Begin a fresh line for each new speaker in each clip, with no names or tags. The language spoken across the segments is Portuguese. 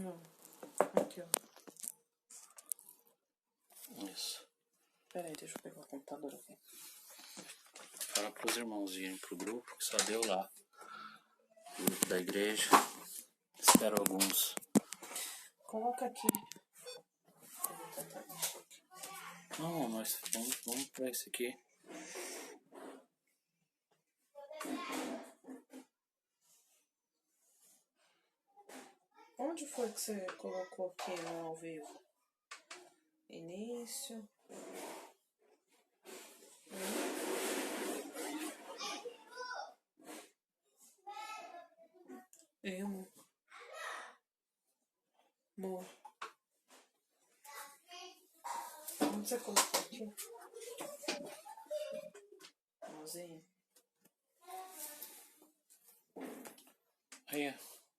Não. Aqui, ó.
Isso.
Pera aí, deixa eu pegar o computador aqui.
Fala pros irmãos irem pro grupo, que só deu lá. O grupo da igreja. Espero alguns.
Coloca aqui. Eu vou tentar mexer aqui.
Não, mas vamos pra esse aqui.
Onde foi que você colocou aqui no ao vivo? Início. Amor. Amor. Onde você colocou aqui? Amorzinho.
Aí,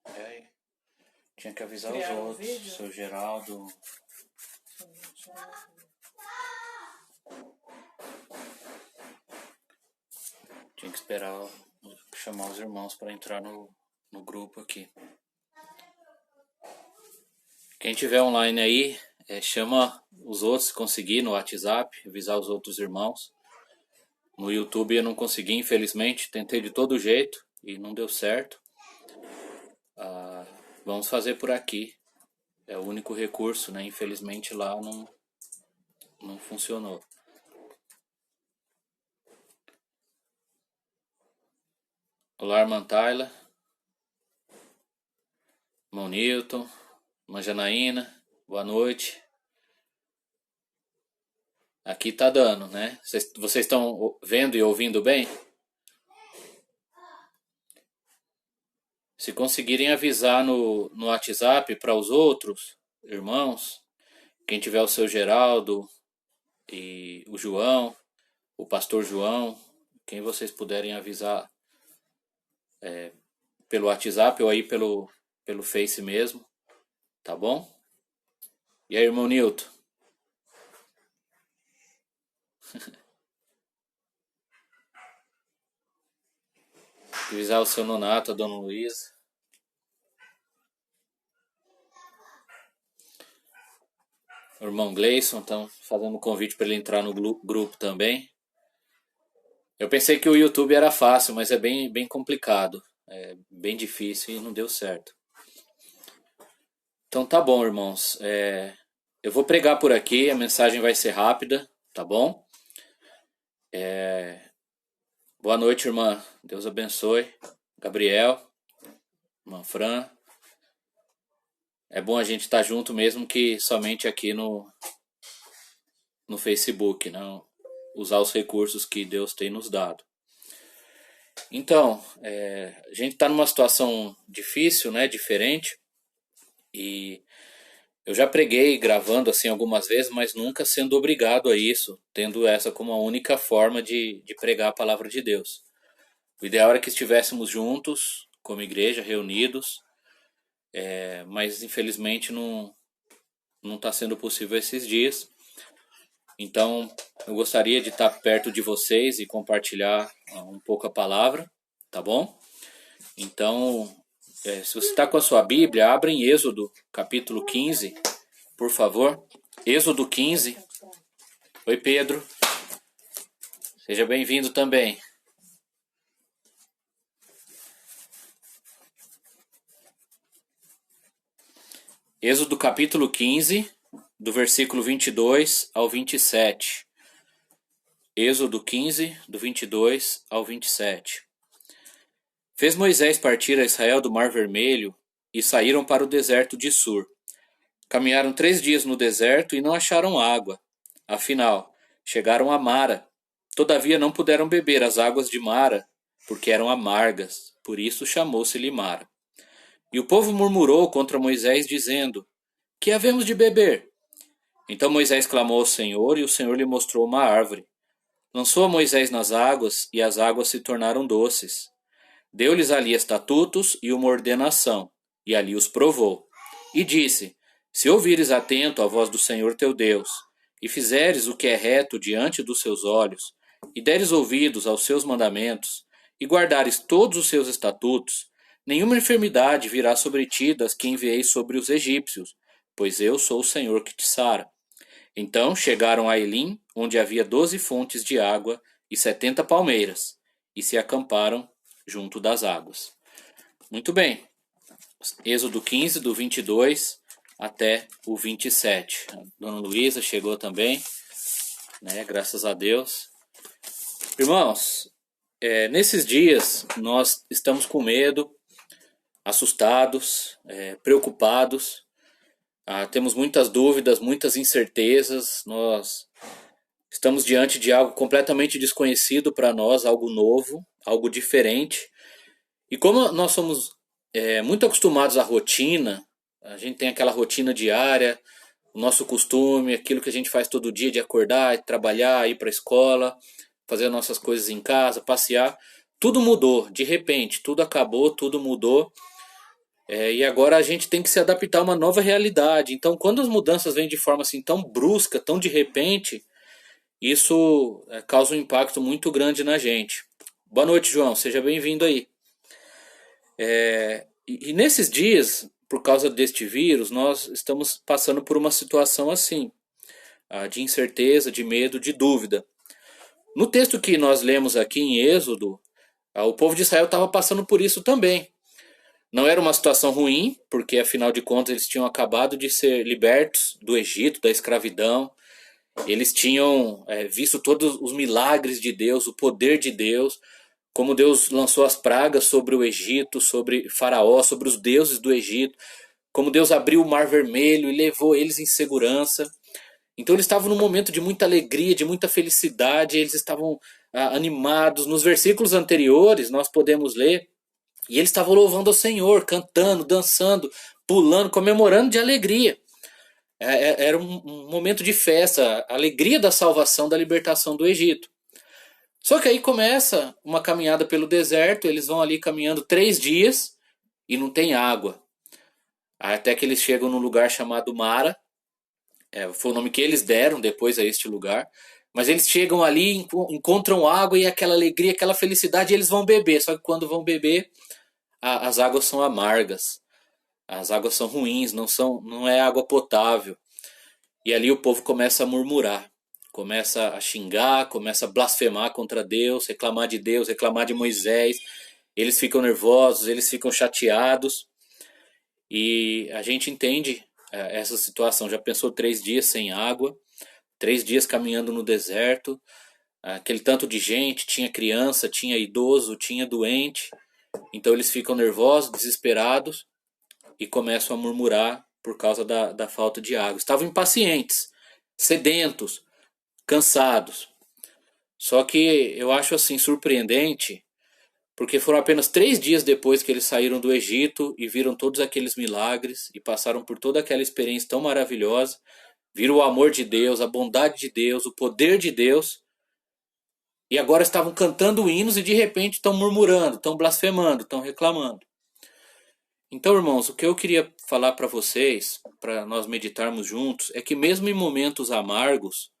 aí. Tinha que avisar
Criaram
os
um
outros.
vídeo?
Seu Geraldo. Tinha que esperar chamar os irmãos para entrar no grupo aqui. Quem tiver online aí, chama os outros se conseguir no WhatsApp, avisar os outros irmãos. No YouTube eu não consegui, infelizmente. Tentei de todo jeito e não deu certo. Vamos fazer por aqui. É o único recurso, né? Infelizmente lá não funcionou. Olá, irmã Tayla. Irmão Newton. Irmã Janaína. Boa noite. Aqui tá dando, né? Vocês estão vendo e ouvindo bem? Se conseguirem avisar no WhatsApp para os outros irmãos, quem tiver o seu Geraldo e o João, o pastor João, quem vocês puderem avisar pelo WhatsApp ou aí pelo Face mesmo, tá bom? E aí, irmão Nilton? Avisar o seu Nonato, a dona Luísa. O irmão Gleison, estão fazendo um convite para ele entrar no grupo também. Eu pensei que o YouTube era fácil, mas é bem complicado. É bem difícil e não deu certo. Então tá bom, irmãos. Eu vou pregar por aqui, a mensagem vai ser rápida, tá bom? Boa noite, irmã. Deus abençoe. Gabriel, irmã Fran. É bom a gente estar junto mesmo que somente aqui no Facebook, não usar os recursos que Deus tem nos dado. Então, a gente está numa situação difícil, né, diferente, e eu já preguei gravando assim algumas vezes, mas nunca sendo obrigado a isso, tendo essa como a única forma de pregar a palavra de Deus. O ideal era que estivéssemos juntos, como igreja, reunidos, mas infelizmente não está sendo possível esses dias. Então, eu gostaria de estar perto de vocês e compartilhar um pouco a palavra, tá bom? Então, se você está com a sua Bíblia, abra em Êxodo, capítulo 15, por favor. Êxodo 15. Oi, Pedro. Seja bem-vindo também. Êxodo, capítulo 15, do versículo 22 ao 27. Êxodo 15, do 22 ao 27. Fez Moisés partir a Israel do Mar Vermelho e saíram para o deserto de Sur. Caminharam 3 dias no deserto e não acharam água. Afinal, chegaram a Mara. Todavia não puderam beber as águas de Mara, porque eram amargas. Por isso chamou-se-lhe Mara. E o povo murmurou contra Moisés, dizendo: Que havemos de beber? Então Moisés clamou ao Senhor, e o Senhor lhe mostrou uma árvore. Lançou a Moisés nas águas, e as águas se tornaram doces. Deu-lhes ali estatutos e uma ordenação, e ali os provou. E disse: Se ouvires atento à voz do Senhor teu Deus, e fizeres o que é reto diante dos seus olhos, e deres ouvidos aos seus mandamentos, e guardares todos os seus estatutos, nenhuma enfermidade virá sobre ti das que enviei sobre os egípcios, pois eu sou o Senhor que te sara. Então chegaram a Elim, onde havia 12 fontes de água e 70 palmeiras, e se acamparam junto das águas. Muito bem. Êxodo 15, do 22 até o 27. A dona Luísa chegou também, né? Graças a Deus. Irmãos, nesses dias nós estamos com medo, assustados, preocupados. Temos muitas dúvidas, muitas incertezas. Nós estamos diante de algo completamente desconhecido para nós, algo novo, algo diferente. E como nós somos muito acostumados à rotina, a gente tem aquela rotina diária, o nosso costume, aquilo que a gente faz todo dia de acordar, trabalhar, ir para a escola, fazer nossas coisas em casa, passear. Tudo mudou, de repente, tudo acabou, tudo mudou. E agora a gente tem que se adaptar a uma nova realidade. Então, quando as mudanças vêm de forma assim tão brusca, tão de repente, isso causa um impacto muito grande na gente. Boa noite, João. Seja bem-vindo aí. E nesses dias, por causa deste vírus, nós estamos passando por uma situação assim, de incerteza, de medo, de dúvida. No texto que nós lemos aqui em Êxodo, o povo de Israel estava passando por isso também. Não era uma situação ruim, porque afinal de contas eles tinham acabado de ser libertos do Egito, da escravidão. Eles tinham visto todos os milagres de Deus, o poder de Deus, como Deus lançou as pragas sobre o Egito, sobre Faraó, sobre os deuses do Egito, como Deus abriu o Mar Vermelho e levou eles em segurança. Então eles estavam num momento de muita alegria, de muita felicidade, eles estavam animados. Nos versículos anteriores nós podemos ler, e eles estavam louvando ao Senhor, cantando, dançando, pulando, comemorando de alegria. Era um momento de festa, a alegria da salvação, da libertação do Egito. Só que aí começa uma caminhada pelo deserto, eles vão ali caminhando 3 dias e não tem água. Até que eles chegam num lugar chamado Mara, foi o nome que eles deram depois a este lugar. Mas eles chegam ali, encontram água e aquela alegria, aquela felicidade, e eles vão beber. Só que quando vão beber, as águas são amargas, as águas são ruins, não é água potável. E ali o povo começa a murmurar, começa a xingar, começa a blasfemar contra Deus, reclamar de Deus, reclamar de Moisés. Eles ficam nervosos, eles ficam chateados. E a gente entende essa situação. Já pensou 3 dias sem água, 3 dias caminhando no deserto, aquele tanto de gente, tinha criança, tinha idoso, tinha doente. Então eles ficam nervosos, desesperados e começam a murmurar por causa da falta de água. Estavam impacientes, sedentos, cansados. Só que eu acho assim surpreendente, porque foram apenas 3 dias depois que eles saíram do Egito e viram todos aqueles milagres e passaram por toda aquela experiência tão maravilhosa, viram o amor de Deus, a bondade de Deus, o poder de Deus, e agora estavam cantando hinos e de repente estão murmurando, estão blasfemando, estão reclamando. Então, irmãos, o que eu queria falar para vocês, para nós meditarmos juntos, é que mesmo em momentos amargos,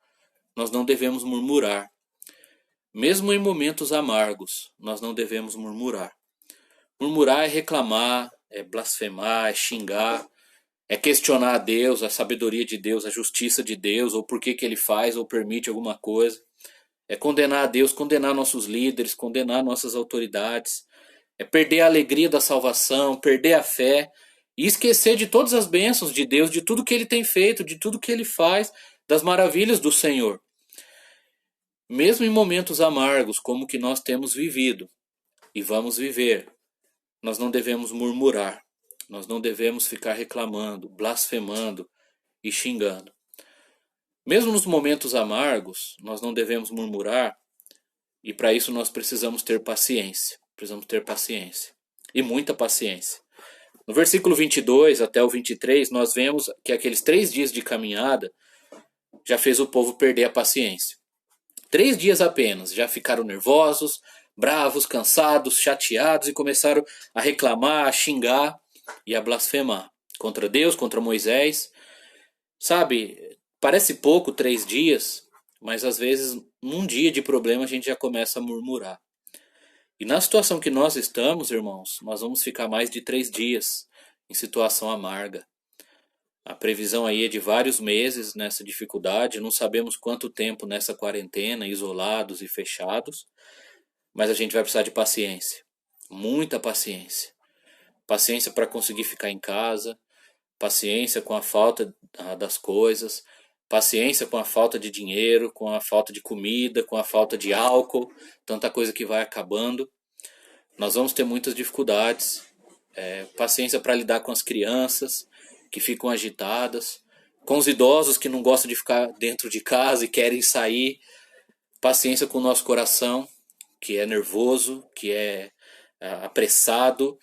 nós não devemos murmurar. Mesmo em momentos amargos, nós não devemos murmurar. Murmurar é reclamar, é blasfemar, é xingar, é questionar a Deus, a sabedoria de Deus, a justiça de Deus, ou por que ele faz ou permite alguma coisa. É condenar a Deus, condenar nossos líderes, condenar nossas autoridades. É perder a alegria da salvação, perder a fé e esquecer de todas as bênçãos de Deus, de tudo que ele tem feito, de tudo que ele faz, das maravilhas do Senhor. Mesmo em momentos amargos como o que nós temos vivido e vamos viver, nós não devemos murmurar, nós não devemos ficar reclamando, blasfemando e xingando. Mesmo nos momentos amargos, nós não devemos murmurar, e para isso nós precisamos ter paciência. Precisamos ter paciência. E muita paciência. No versículo 22 até o 23, nós vemos que aqueles 3 dias de caminhada já fez o povo perder a paciência. 3 dias apenas, já ficaram nervosos, bravos, cansados, chateados e começaram a reclamar, a xingar e a blasfemar contra Deus, contra Moisés. Sabe, parece pouco 3 dias, mas às vezes num dia de problema a gente já começa a murmurar. E na situação que nós estamos, irmãos, nós vamos ficar mais de 3 dias em situação amarga. A previsão aí é de vários meses nessa dificuldade, não sabemos quanto tempo nessa quarentena, isolados e fechados, mas a gente vai precisar de paciência, muita paciência. Paciência para conseguir ficar em casa, paciência com a falta das coisas, paciência com a falta de dinheiro, com a falta de comida, com a falta de álcool, tanta coisa que vai acabando. Nós vamos ter muitas dificuldades, paciência para lidar com as crianças que ficam agitadas, com os idosos que não gostam de ficar dentro de casa e querem sair, paciência com o nosso coração, que é nervoso, que é apressado.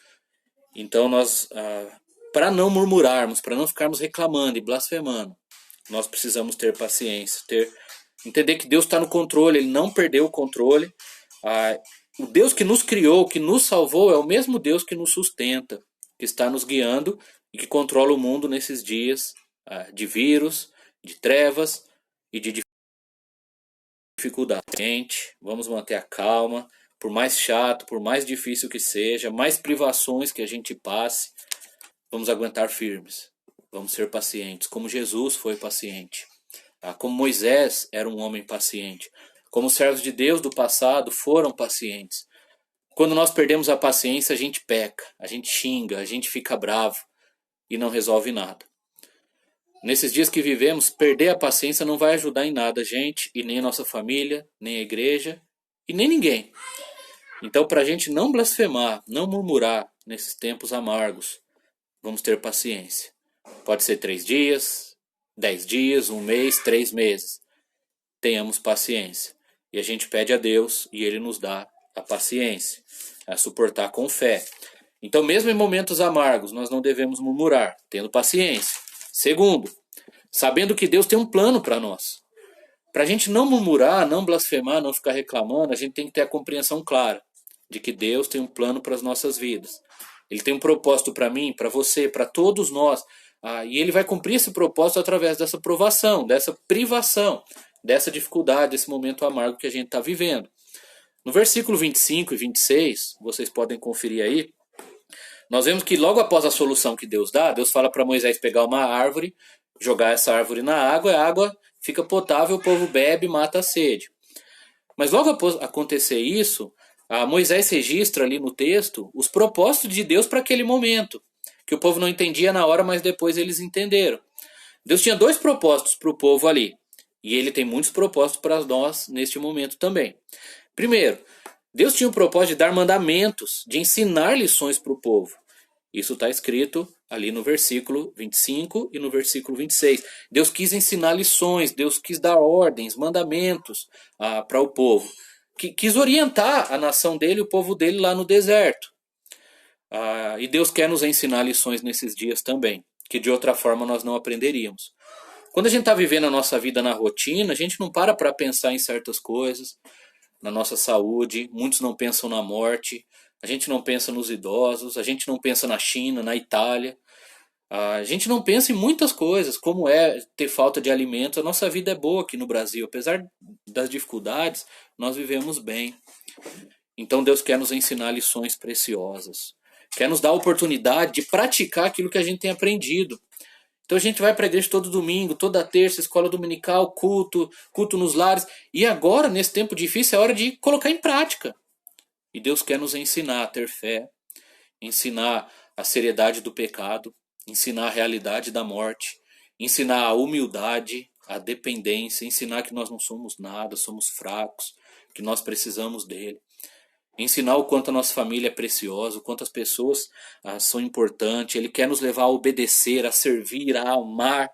Então nós, para não murmurarmos, para não ficarmos reclamando e blasfemando, nós precisamos ter paciência, entender que Deus está no controle, Ele não perdeu o controle. O Deus que nos criou, que nos salvou, é o mesmo Deus que nos sustenta, que está nos guiando e que controla o mundo nesses dias de vírus, de trevas e de dificuldade. Gente, vamos manter a calma, por mais chato, por mais difícil que seja, mais privações que a gente passe, vamos aguentar firmes, vamos ser pacientes, como Jesus foi paciente, como Moisés era um homem paciente, como os servos de Deus do passado foram pacientes. Quando nós perdemos a paciência, a gente peca, a gente xinga, a gente fica bravo e não resolve nada. Nesses dias que vivemos, perder a paciência não vai ajudar em nada a gente, e nem a nossa família, nem a igreja, e nem ninguém. Então, para a gente não blasfemar, não murmurar nesses tempos amargos, vamos ter paciência. Pode ser 3 dias, 10 dias, 1 mês, 3 meses. Tenhamos paciência. E a gente pede a Deus e Ele nos dá a paciência, a suportar com fé. Então, mesmo em momentos amargos, nós não devemos murmurar, tendo paciência. Segundo, sabendo que Deus tem um plano para nós. Para a gente não murmurar, não blasfemar, não ficar reclamando, a gente tem que ter a compreensão clara de que Deus tem um plano para as nossas vidas. Ele tem um propósito para mim, para você, para todos nós. E Ele vai cumprir esse propósito através dessa provação, dessa privação, dessa dificuldade, desse momento amargo que a gente está vivendo. No versículo 25 e 26, vocês podem conferir aí, nós vemos que logo após a solução que Deus dá, Deus fala para Moisés pegar uma árvore, jogar essa árvore na água, a água fica potável, o povo bebe e mata a sede. Mas logo após acontecer isso, Moisés registra ali no texto os propósitos de Deus para aquele momento, que o povo não entendia na hora, mas depois eles entenderam. Deus tinha 2 propósitos para o povo ali, e Ele tem muitos propósitos para nós neste momento também. Primeiro, Deus tinha o propósito de dar mandamentos, de ensinar lições para o povo. Isso está escrito ali no versículo 25 e no versículo 26. Deus quis ensinar lições, Deus quis dar ordens, mandamentos para o povo. Quis orientar a nação dele, o povo dele lá no deserto. E Deus quer nos ensinar lições nesses dias também, que de outra forma nós não aprenderíamos. Quando a gente está vivendo a nossa vida na rotina, a gente não para pensar em certas coisas, na nossa saúde, muitos não pensam na morte, a gente não pensa nos idosos, a gente não pensa na China, na Itália, a gente não pensa em muitas coisas, como é ter falta de alimentos. A nossa vida é boa aqui no Brasil, apesar das dificuldades, nós vivemos bem. Então Deus quer nos ensinar lições preciosas, quer nos dar a oportunidade de praticar aquilo que a gente tem aprendido. Então a gente vai para a igreja todo domingo, toda terça, escola dominical, culto nos lares. E agora, nesse tempo difícil, é hora de colocar em prática. E Deus quer nos ensinar a ter fé, ensinar a seriedade do pecado, ensinar a realidade da morte, ensinar a humildade, a dependência, ensinar que nós não somos nada, somos fracos, que nós precisamos dele. Ensinar o quanto a nossa família é preciosa, o quanto as pessoas são importantes. Ele quer nos levar a obedecer, a servir, a amar,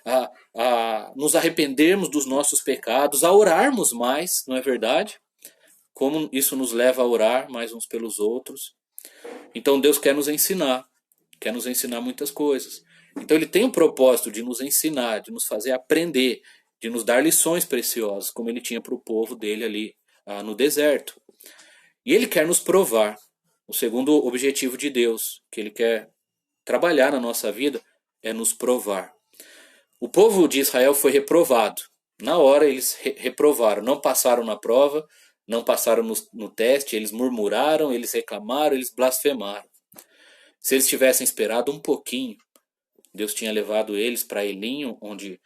a nos arrependermos dos nossos pecados, a orarmos mais, não é verdade? Como isso nos leva a orar mais uns pelos outros. Então Deus quer nos ensinar muitas coisas. Então Ele tem o propósito de nos ensinar, de nos fazer aprender, de nos dar lições preciosas, como Ele tinha para o povo dele ali no deserto. E Ele quer nos provar. O segundo objetivo de Deus, que Ele quer trabalhar na nossa vida, é nos provar. O povo de Israel foi reprovado. Na hora eles reprovaram, não passaram na prova, não passaram no teste, eles murmuraram, eles reclamaram, eles blasfemaram. Se eles tivessem esperado um pouquinho, Deus tinha levado eles para Elim, onde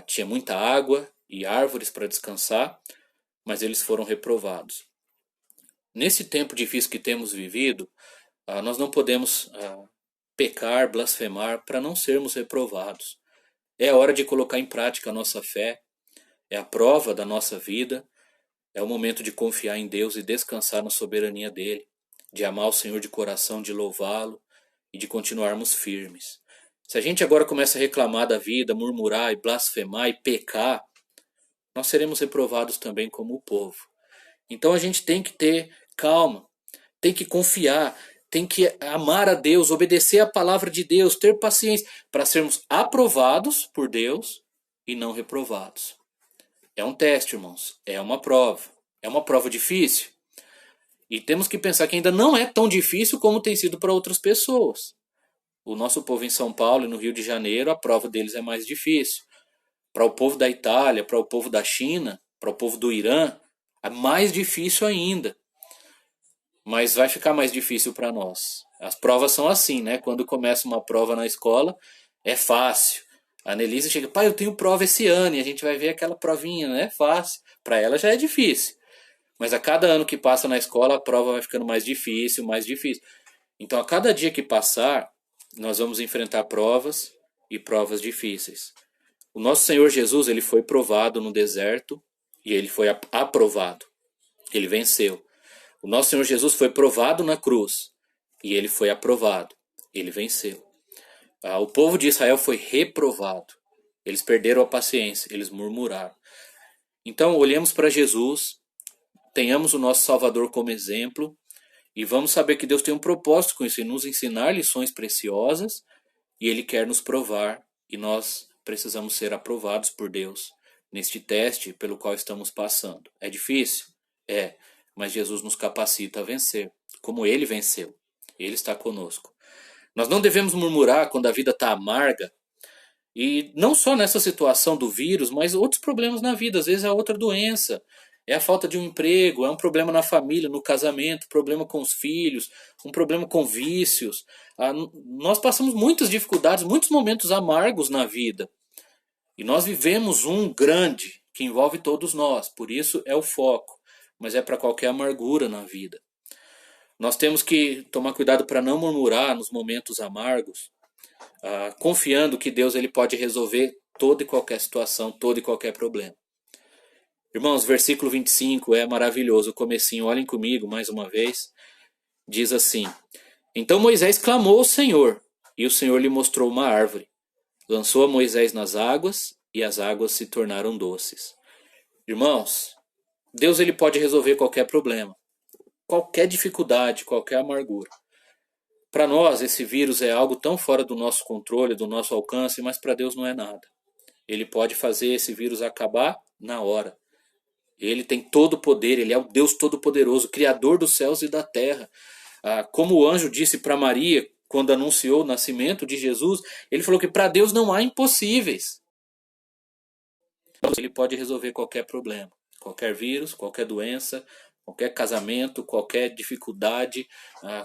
tinha muita água e árvores para descansar, mas eles foram reprovados. Nesse tempo difícil que temos vivido, nós não podemos pecar, blasfemar, para não sermos reprovados. É hora de colocar em prática a nossa fé, é a prova da nossa vida, é o momento de confiar em Deus e descansar na soberania dele, de amar o Senhor de coração, de louvá-lo e de continuarmos firmes. Se a gente agora começa a reclamar da vida, murmurar e blasfemar e pecar, nós seremos reprovados também como o povo. Então a gente tem que ter calma, tem que confiar, tem que amar a Deus, obedecer a palavra de Deus, ter paciência para sermos aprovados por Deus e não reprovados. É um teste, irmãos, é uma prova difícil. E temos que pensar que ainda não é tão difícil como tem sido para outras pessoas. O nosso povo em São Paulo e no Rio de Janeiro, a prova deles é mais difícil. Para o povo da Itália, para o povo da China, para o povo do Irã, é mais difícil ainda. Mas vai ficar mais difícil para nós. As provas são assim, né? Quando começa uma prova na escola, é fácil. A Annelise chega, pai, eu tenho prova esse ano, e a gente vai ver aquela provinha, né? Fácil. Para ela já é difícil. Mas a cada ano que passa na escola, a prova vai ficando mais difícil, mais difícil. Então, a cada dia que passar, nós vamos enfrentar provas e provas difíceis. O nosso Senhor Jesus, ele foi provado no deserto e ele foi aprovado. Ele venceu. O nosso Senhor Jesus foi provado na cruz e ele foi aprovado. Ele venceu. O povo de Israel foi reprovado. Eles perderam a paciência, eles murmuraram. Então, olhemos para Jesus, tenhamos o nosso Salvador como exemplo e vamos saber que Deus tem um propósito com isso, em nos ensinar lições preciosas e Ele quer nos provar e nós precisamos ser aprovados por Deus neste teste pelo qual estamos passando. É difícil? É, mas Jesus nos capacita a vencer, como Ele venceu. Ele está conosco. Nós não devemos murmurar quando a vida está amarga, e não só nessa situação do vírus, mas outros problemas na vida. Às vezes é outra doença, é a falta de um emprego, é um problema na família, no casamento, problema com os filhos, um problema com vícios. Nós passamos muitas dificuldades, muitos momentos amargos na vida. E nós vivemos um grande que envolve todos nós, por isso é o foco, mas é para qualquer amargura na vida. Nós temos que tomar cuidado para não murmurar nos momentos amargos, confiando que Deus ele pode resolver toda e qualquer situação, todo e qualquer problema. Irmãos, versículo 25 é maravilhoso, o comecinho, olhem comigo mais uma vez, diz assim: Então Moisés clamou ao Senhor, e o Senhor lhe mostrou uma árvore. Lançou a Moisés nas águas, e as águas se tornaram doces. Irmãos, Deus ele pode resolver qualquer problema, qualquer dificuldade, qualquer amargura. Para nós, esse vírus é algo tão fora do nosso controle, do nosso alcance, mas para Deus não é nada. Ele pode fazer esse vírus acabar na hora. Ele tem todo o poder, ele é o Deus Todo-Poderoso, Criador dos céus e da terra. Como o anjo disse para Maria, quando anunciou o nascimento de Jesus, ele falou que para Deus não há impossíveis. Ele pode resolver qualquer problema, qualquer vírus, qualquer doença, qualquer casamento, qualquer dificuldade,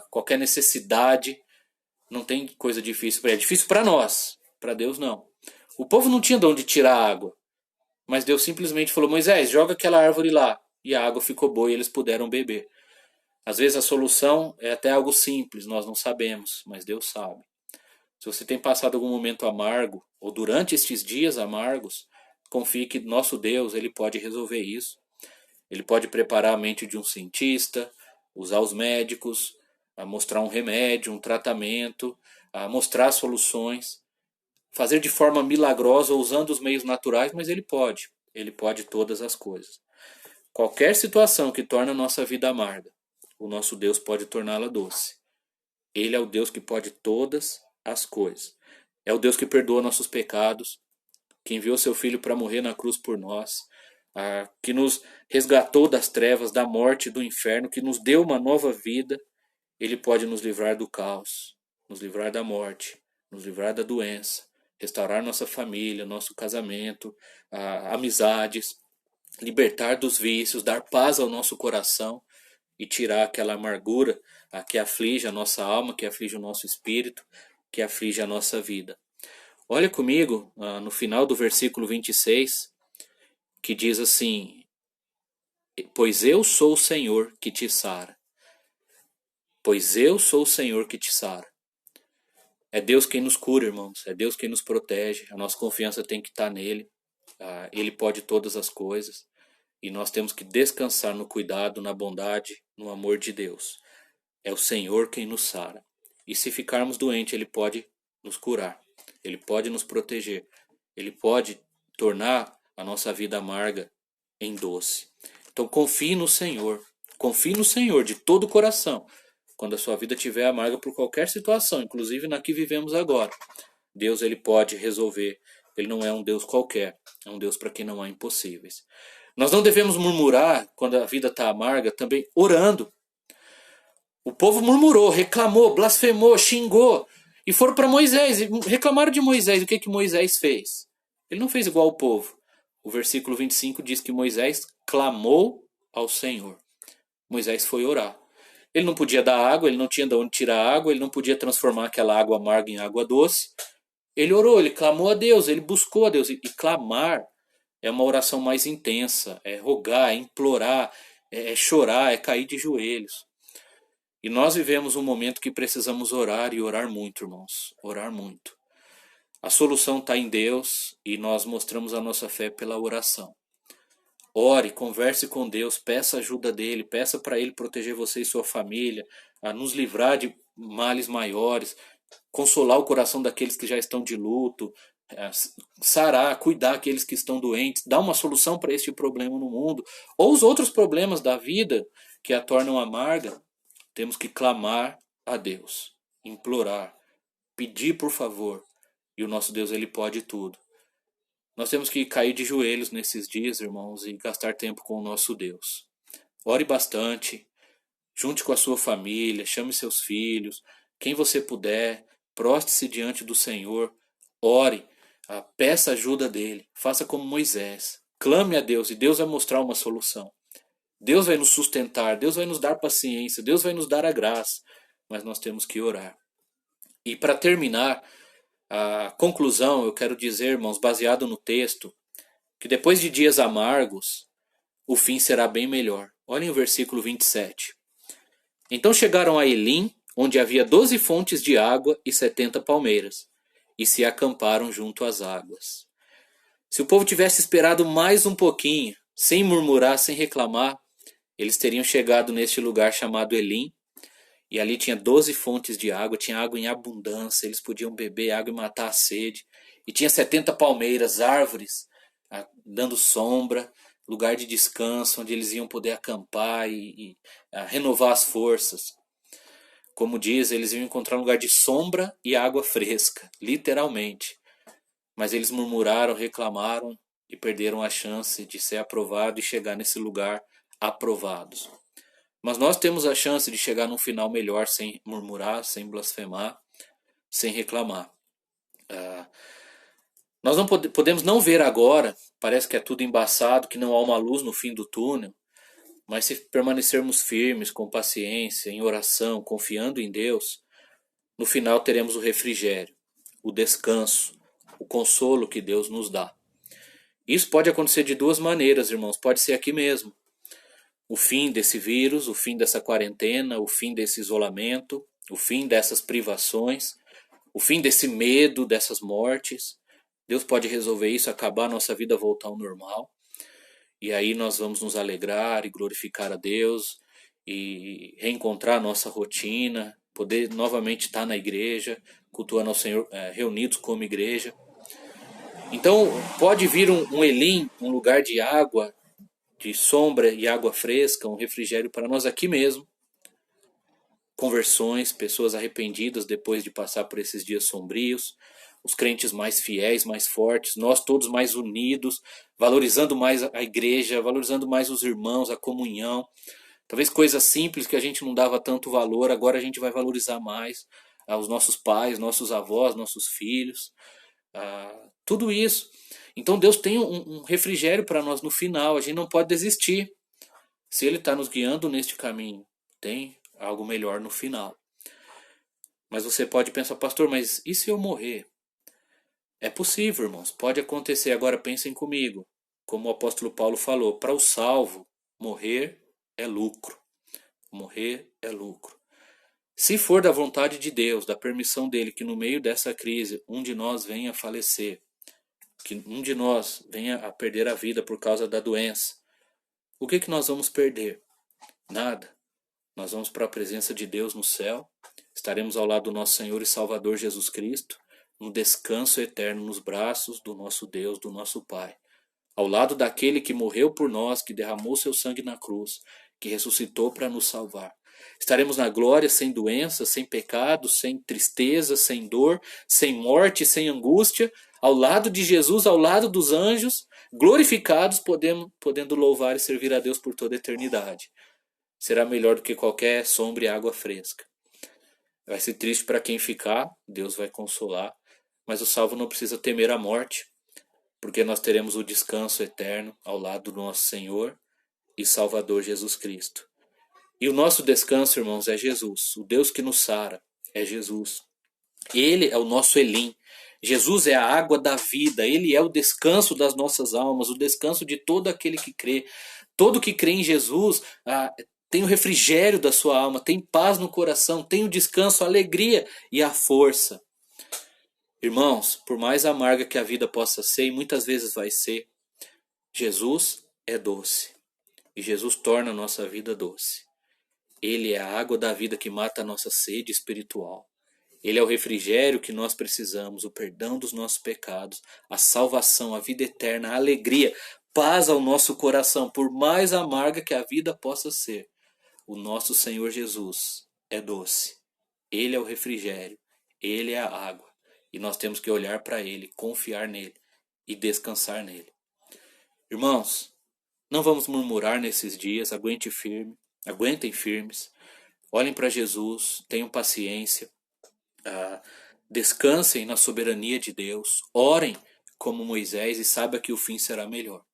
qualquer necessidade. Não tem coisa difícil para ele. É difícil para nós, para Deus não. O povo não tinha de onde tirar água, mas Deus simplesmente falou: Moisés, joga aquela árvore lá. E a água ficou boa e eles puderam beber. Às vezes a solução é até algo simples, nós não sabemos, mas Deus sabe. Se você tem passado algum momento amargo, ou durante estes dias amargos, confie que nosso Deus ele pode resolver isso. Ele pode preparar a mente de um cientista, usar os médicos, mostrar um remédio, um tratamento, mostrar soluções, fazer de forma milagrosa usando os meios naturais, mas ele pode todas as coisas. Qualquer situação que torna a nossa vida amarga, o nosso Deus pode torná-la doce. Ele é o Deus que pode todas as coisas. É o Deus que perdoa nossos pecados, que enviou seu Filho para morrer na cruz por nós, que nos resgatou das trevas, da morte, do inferno, que nos deu uma nova vida. Ele pode nos livrar do caos, nos livrar da morte, nos livrar da doença, restaurar nossa família, nosso casamento, amizades. libertar dos vícios, dar paz ao nosso coração e tirar aquela amargura que aflige a nossa alma, que aflige o nosso espírito, que aflige a nossa vida. Olha comigo no final do versículo 26, que diz assim: pois eu sou o Senhor que te sara. Pois eu sou o Senhor que te sara. É Deus quem nos cura, irmãos. É Deus quem nos protege. A nossa confiança tem que estar nele. Ele pode todas as coisas. E nós temos que descansar no cuidado, na bondade, no amor de Deus. É o Senhor quem nos sara. E se ficarmos doentes, Ele pode nos curar. Ele pode nos proteger. Ele pode tornar a nossa vida amarga em doce. Então confie no Senhor. Confie no Senhor de todo o coração. Quando a sua vida estiver amarga por qualquer situação, inclusive na que vivemos agora, Deus ele pode resolver. Ele não é um Deus qualquer. É um Deus para quem não há impossíveis. Nós não devemos murmurar quando a vida está amarga, também orando. O povo murmurou, reclamou, blasfemou, xingou. E foram para Moisés, e reclamaram de Moisés. O que Moisés fez? Ele não fez igual ao povo. O versículo 25 diz que Moisés clamou ao Senhor. Moisés foi orar. Ele não podia dar água, ele não tinha de onde tirar água, ele não podia transformar aquela água amarga em água doce. Ele orou, ele clamou a Deus, ele buscou a Deus. E clamar é uma oração mais intensa, é rogar, é implorar, é chorar, é cair de joelhos. E nós vivemos um momento que precisamos orar e orar muito, irmãos. Orar muito. A solução está em Deus e nós mostramos a nossa fé pela oração. Ore, converse com Deus, peça ajuda dele, peça para ele proteger você e sua família, a nos livrar de males maiores, consolar o coração daqueles que já estão de luto, sarar, cuidar aqueles que estão doentes, dar uma solução para este problema no mundo, ou os outros problemas da vida que a tornam amarga. Temos que clamar a Deus, implorar, pedir por favor, e o nosso Deus ele pode tudo. Nós temos que cair de joelhos nesses dias, irmãos, e gastar tempo com o nosso Deus. Ore bastante, junte com a sua família, chame seus filhos, quem você puder, proste-se diante do Senhor, ore, peça ajuda dele, faça como Moisés, clame a Deus e Deus vai mostrar uma solução. Deus vai nos sustentar, Deus vai nos dar paciência, Deus vai nos dar a graça, mas nós temos que orar. E para terminar, a conclusão, eu quero dizer, irmãos, baseado no texto, que depois de dias amargos, o fim será bem melhor. Olhem o versículo 27. Então chegaram a Elim, onde havia 12 fontes de água e 70 palmeiras, e se acamparam junto às águas. Se o povo tivesse esperado mais um pouquinho, sem murmurar, sem reclamar, eles teriam chegado neste lugar chamado Elim, e ali tinha 12 fontes de água, tinha água em abundância, eles podiam beber água e matar a sede. E tinha 70 palmeiras, árvores, dando sombra, lugar de descanso, onde eles iam poder acampar e renovar as forças. Como diz, eles iam encontrar um lugar de sombra e água fresca, literalmente. Mas eles murmuraram, reclamaram e perderam a chance de ser aprovado e chegar nesse lugar aprovados. Mas nós temos a chance de chegar num final melhor sem murmurar, sem blasfemar, sem reclamar. Nós não podemos não ver agora, parece que é tudo embaçado, que não há uma luz no fim do túnel, mas se permanecermos firmes, com paciência, em oração, confiando em Deus, no final teremos o refrigério, o descanso, o consolo que Deus nos dá. Isso pode acontecer de duas maneiras, irmãos, pode ser aqui mesmo. O fim desse vírus, o fim dessa quarentena, o fim desse isolamento, o fim dessas privações, o fim desse medo, dessas mortes. Deus pode resolver isso, acabar a nossa vida, voltar ao normal. E aí nós vamos nos alegrar e glorificar a Deus e reencontrar a nossa rotina, poder novamente estar na igreja, cultuando ao Senhor, reunidos como igreja. Então pode vir um Elim, um lugar de água, de sombra e água fresca, um refrigério para nós aqui mesmo. Conversões, pessoas arrependidas depois de passar por esses dias sombrios, os crentes mais fiéis, mais fortes, nós todos mais unidos, valorizando mais a igreja, valorizando mais os irmãos, a comunhão. Talvez coisas simples que a gente não dava tanto valor, agora a gente vai valorizar mais os nossos pais, nossos avós, nossos filhos, tudo isso. Então Deus tem um refrigério para nós no final, a gente não pode desistir. Se Ele está nos guiando neste caminho, tem algo melhor no final. Mas você pode pensar, pastor, mas e se eu morrer? É possível, irmãos, pode acontecer. Agora pensem comigo, como o apóstolo Paulo falou, para o salvo, morrer é lucro. Morrer é lucro. Se for da vontade de Deus, da permissão dele, que no meio dessa crise um de nós venha a falecer, que um de nós venha a perder a vida por causa da doença, o que nós vamos perder? Nada. Nós vamos para a presença de Deus no céu, estaremos ao lado do nosso Senhor e Salvador Jesus Cristo, no descanso eterno nos braços do nosso Deus, do nosso Pai, ao lado daquele que morreu por nós, que derramou seu sangue na cruz, que ressuscitou para nos salvar. Estaremos na glória sem doença, sem pecado, sem tristeza, sem dor, sem morte, sem angústia, ao lado de Jesus, ao lado dos anjos, glorificados, podendo louvar e servir a Deus por toda a eternidade. Será melhor do que qualquer sombra e água fresca. Vai ser triste para quem ficar, Deus vai consolar, mas o salvo não precisa temer a morte, porque nós teremos o descanso eterno ao lado do nosso Senhor e Salvador Jesus Cristo. E o nosso descanso, irmãos, é Jesus. O Deus que nos sara é Jesus. Ele é o nosso Elim. Jesus é a água da vida. Ele é o descanso das nossas almas, o descanso de todo aquele que crê. Todo que crê em Jesus tem o refrigério da sua alma, tem paz no coração, tem o descanso, a alegria e a força. Irmãos, por mais amarga que a vida possa ser, e muitas vezes vai ser, Jesus é doce. E Jesus torna a nossa vida doce. Ele é a água da vida que mata a nossa sede espiritual. Ele é o refrigério que nós precisamos, o perdão dos nossos pecados, a salvação, a vida eterna, a alegria, paz ao nosso coração, por mais amarga que a vida possa ser. O nosso Senhor Jesus é doce. Ele é o refrigério, Ele é a água. E nós temos que olhar para Ele, confiar nele e descansar nele. Irmãos, não vamos murmurar nesses dias, aguentem firmes, olhem para Jesus, tenham paciência, descansem na soberania de Deus, orem como Moisés e saibam que o fim será melhor.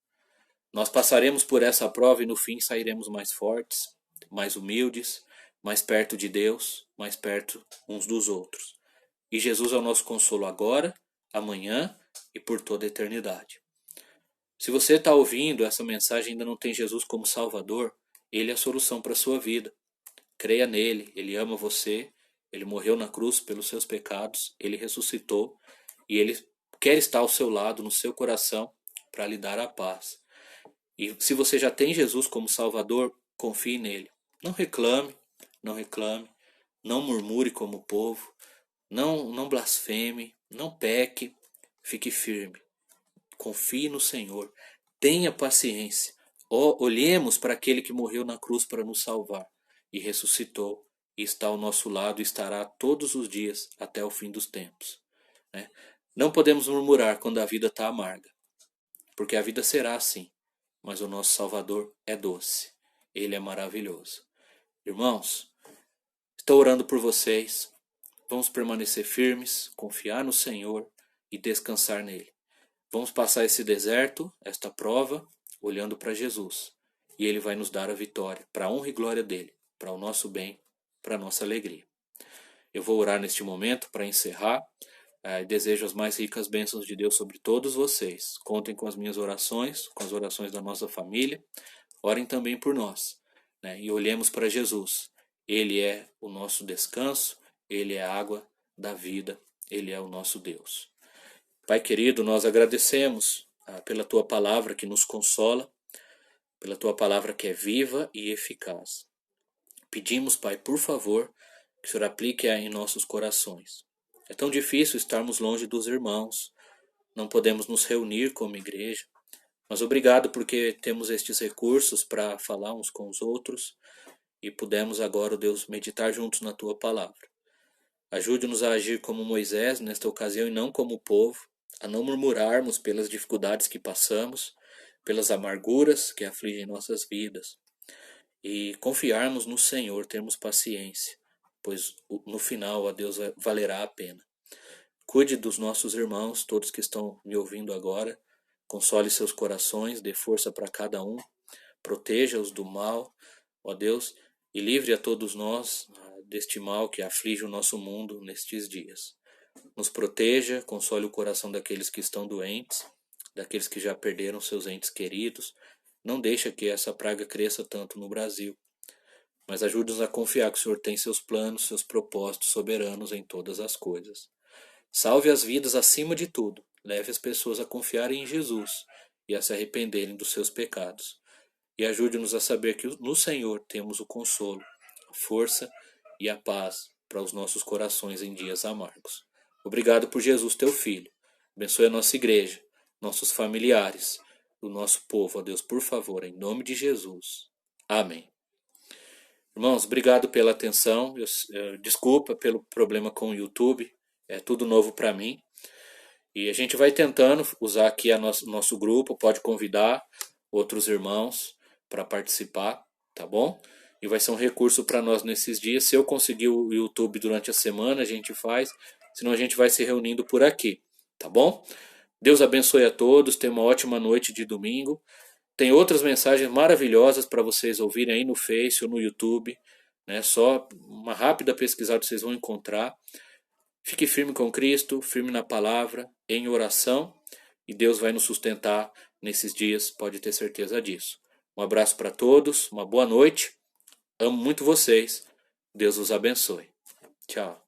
Nós passaremos por essa prova e no fim sairemos mais fortes, mais humildes, mais perto de Deus, mais perto uns dos outros. E Jesus é o nosso consolo agora, amanhã e por toda a eternidade. Se você está ouvindo essa mensagem e ainda não tem Jesus como Salvador, Ele é a solução para a sua vida. Creia nele, Ele ama você, Ele morreu na cruz pelos seus pecados, Ele ressuscitou e Ele quer estar ao seu lado, no seu coração, para lhe dar a paz. E se você já tem Jesus como Salvador, confie nele. Não reclame, não murmure como o povo, não blasfeme, não peque, fique firme. Confie no Senhor, tenha paciência. Olhemos para aquele que morreu na cruz para nos salvar e ressuscitou e está ao nosso lado e estará todos os dias até o fim dos tempos. Não podemos murmurar quando a vida está amarga, porque a vida será assim, mas o nosso Salvador é doce, Ele é maravilhoso. Irmãos, estou orando por vocês, vamos permanecer firmes, confiar no Senhor e descansar nele. Vamos passar esse deserto, esta prova, olhando para Jesus. E Ele vai nos dar a vitória, para a honra e glória dEle, para o nosso bem, para a nossa alegria. Eu vou orar neste momento para encerrar. Desejo as mais ricas bênçãos de Deus sobre todos vocês. Contem com as minhas orações, com as orações da nossa família. Orem também por nós. E olhemos para Jesus. Ele é o nosso descanso, Ele é a água da vida, Ele é o nosso Deus. Pai querido, nós agradecemos pela Tua palavra que nos consola, pela Tua palavra que é viva e eficaz. Pedimos, Pai, por favor, que o Senhor aplique em nossos corações. É tão difícil estarmos longe dos irmãos, não podemos nos reunir como igreja, mas obrigado porque temos estes recursos para falar uns com os outros e pudemos agora, Deus, meditar juntos na Tua palavra. Ajude-nos a agir como Moisés nesta ocasião e não como o povo, a não murmurarmos pelas dificuldades que passamos, pelas amarguras que afligem nossas vidas, e confiarmos no Senhor, termos paciência, pois no final a Deus valerá a pena. Cuide dos nossos irmãos, todos que estão me ouvindo agora, console seus corações, dê força para cada um, proteja-os do mal, ó Deus, e livre a todos nós deste mal que aflige o nosso mundo nestes dias. Nos proteja, console o coração daqueles que estão doentes, daqueles que já perderam seus entes queridos. Não deixa que essa praga cresça tanto no Brasil, mas ajude-nos a confiar que o Senhor tem seus planos, seus propósitos soberanos em todas as coisas. Salve as vidas acima de tudo, leve as pessoas a confiarem em Jesus e a se arrependerem dos seus pecados. E ajude-nos a saber que no Senhor temos o consolo, a força e a paz para os nossos corações em dias amargos. Obrigado por Jesus, teu Filho. Abençoe a nossa igreja, nossos familiares, o nosso povo, ó Deus, por favor, em nome de Jesus. Amém. Irmãos, obrigado pela atenção. Desculpa pelo problema com o YouTube, é tudo novo para mim. E a gente vai tentando usar aqui nosso grupo, pode convidar outros irmãos para participar, tá bom? E vai ser um recurso para nós nesses dias. Se eu conseguir o YouTube durante a semana, a gente faz, senão a gente vai se reunindo por aqui, tá bom? Deus abençoe a todos, tenha uma ótima noite de domingo. Tem outras mensagens maravilhosas para vocês ouvirem aí no Face ou no YouTube, né? Só uma rápida pesquisada vocês vão encontrar. Fique firme com Cristo, firme na palavra, em oração, e Deus vai nos sustentar nesses dias, pode ter certeza disso. Um abraço para todos, uma boa noite, amo muito vocês, Deus os abençoe. Tchau.